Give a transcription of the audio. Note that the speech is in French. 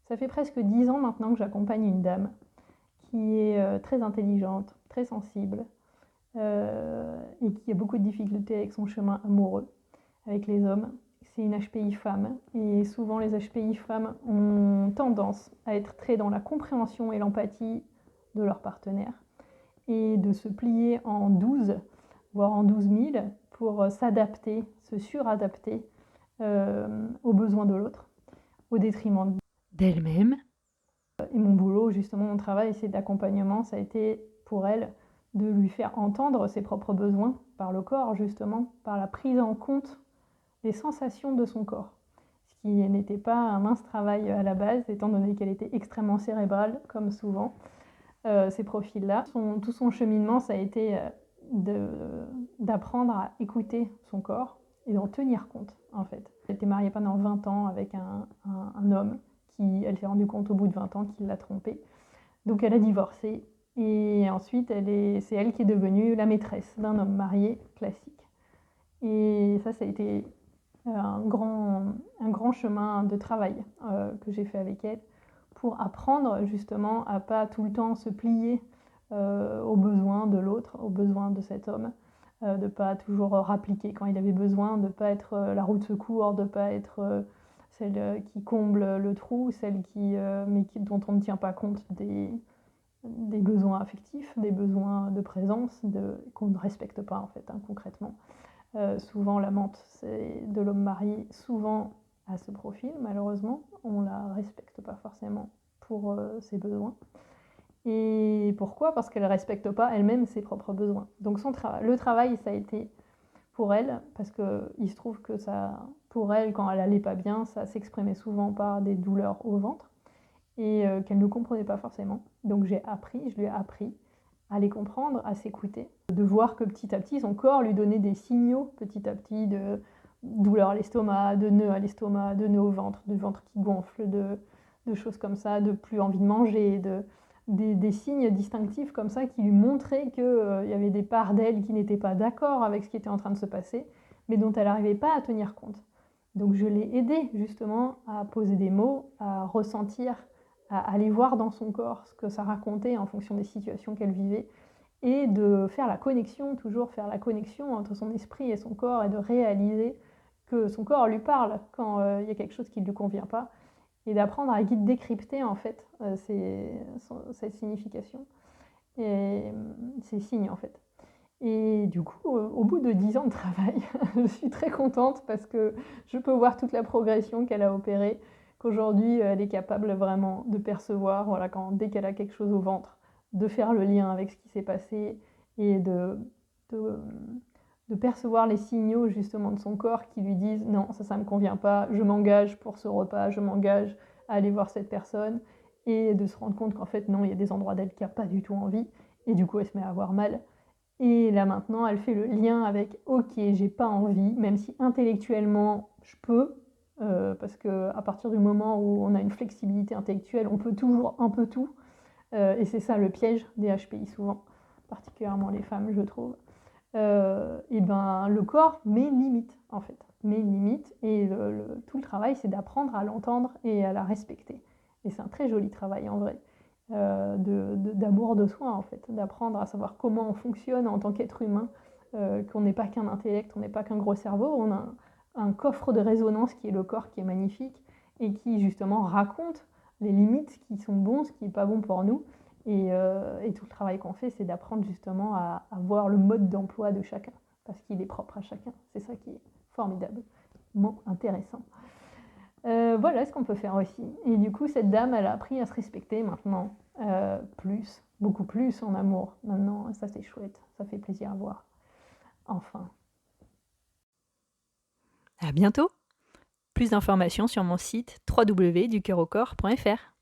Ça fait presque 10 ans maintenant que j'accompagne une dame qui est très intelligente, très sensible, et qui a beaucoup de difficultés avec son chemin amoureux, avec les hommes. C'est une HPI femme, et souvent les HPI femmes ont tendance à être très dans la compréhension et l'empathie de leur partenaire, et de se plier en 12, voire en 12 000, pour s'adapter, se suradapter aux besoins de l'autre, au détriment d'elle-même. Et mon boulot, justement, mon travail, c'est d'accompagnement, ça a été pour elle de lui faire entendre ses propres besoins par le corps, justement, par la prise en compte des sensations de son corps. Ce qui n'était pas un mince travail à la base, étant donné qu'elle était extrêmement cérébrale, comme souvent, ces profils-là. Tout son cheminement, ça a été d'apprendre à écouter son corps et d'en tenir compte, en fait. Elle était mariée pendant 20 ans avec un homme qui, elle s'est rendue compte au bout de 20 ans qu'il l'a trompée. Donc elle a divorcé et ensuite c'est elle qui est devenue la maîtresse d'un homme marié classique. Et ça a été un grand chemin de travail que j'ai fait avec elle pour apprendre justement à pas tout le temps se plier aux besoins de l'autre, aux besoins de cet homme, de pas toujours rappliquer quand il avait besoin, de pas être la roue de secours, de pas être celle qui comble le trou, celle dont on ne tient pas compte des besoins affectifs, des besoins de présence, qu'on ne respecte pas en fait, hein, concrètement. Souvent l'amante de l'homme marié, souvent à ce profil, malheureusement, on ne la respecte pas forcément pour ses besoins. Et pourquoi? Parce qu'elle ne respecte pas elle-même ses propres besoins. Donc le travail, ça a été pour elle, parce qu'il se trouve que pour elle, quand elle n'allait pas bien, ça s'exprimait souvent par des douleurs au ventre, et qu'elle ne comprenait pas forcément. Donc je lui ai appris à les comprendre, à s'écouter, de voir que petit à petit, son corps lui donnait des signaux, petit à petit, de douleur à l'estomac, de nœuds à l'estomac, de nœuds au ventre, du ventre qui gonfle, de choses comme ça, de plus envie de manger, des signes distinctifs comme ça qui lui montraient qu'il y avait des parts d'elle qui n'étaient pas d'accord avec ce qui était en train de se passer, mais dont elle n'arrivait pas à tenir compte. Donc je l'ai aidée justement à poser des mots, à ressentir, à aller voir dans son corps ce que ça racontait en fonction des situations qu'elle vivait, et de faire la connexion, toujours faire la connexion entre son esprit et son corps, et de réaliser que son corps lui parle quand il y a quelque chose qui ne lui convient pas, et d'apprendre à décrypter en fait cette signification et ces signes en fait. Et du coup, au bout de 10 ans de travail, je suis très contente parce que je peux voir toute la progression qu'elle a opérée, qu'aujourd'hui elle est capable vraiment de percevoir, voilà, dès qu'elle a quelque chose au ventre, de faire le lien avec ce qui s'est passé, et de percevoir les signaux justement de son corps qui lui disent non, ça ne me convient pas, je m'engage pour ce repas, je m'engage à aller voir cette personne, et de se rendre compte qu'en fait non, il y a des endroits d'elle qui n'a pas du tout envie, et du coup elle se met à avoir mal. Et là maintenant, elle fait le lien avec ok, j'ai pas envie, même si intellectuellement je peux, parce qu'à partir du moment où on a une flexibilité intellectuelle, on peut toujours un peu tout, et c'est ça le piège des HPI souvent, particulièrement les femmes, je trouve. Et ben le corps met une limite en fait, met une limite, et tout le travail c'est d'apprendre à l'entendre et à la respecter. Et c'est un très joli travail en vrai, d'amour de soi en fait, d'apprendre à savoir comment on fonctionne en tant qu'être humain, qu'on n'est pas qu'un intellect, on n'est pas qu'un gros cerveau, on a un coffre de résonance qui est le corps, qui est magnifique, et qui justement raconte les limites, ce qui sont bons, ce qui n'est pas bon pour nous. Et tout le travail qu'on fait, c'est d'apprendre justement à voir le mode d'emploi de chacun, parce qu'il est propre à chacun. C'est ça qui est formidablement intéressant. Voilà ce qu'on peut faire aussi. Et du coup, cette dame, elle a appris à se respecter maintenant, beaucoup plus en amour. Maintenant, ça c'est chouette, ça fait plaisir à voir. Enfin. À bientôt. Plus d'informations sur mon site www.ducoeuraucorps.fr.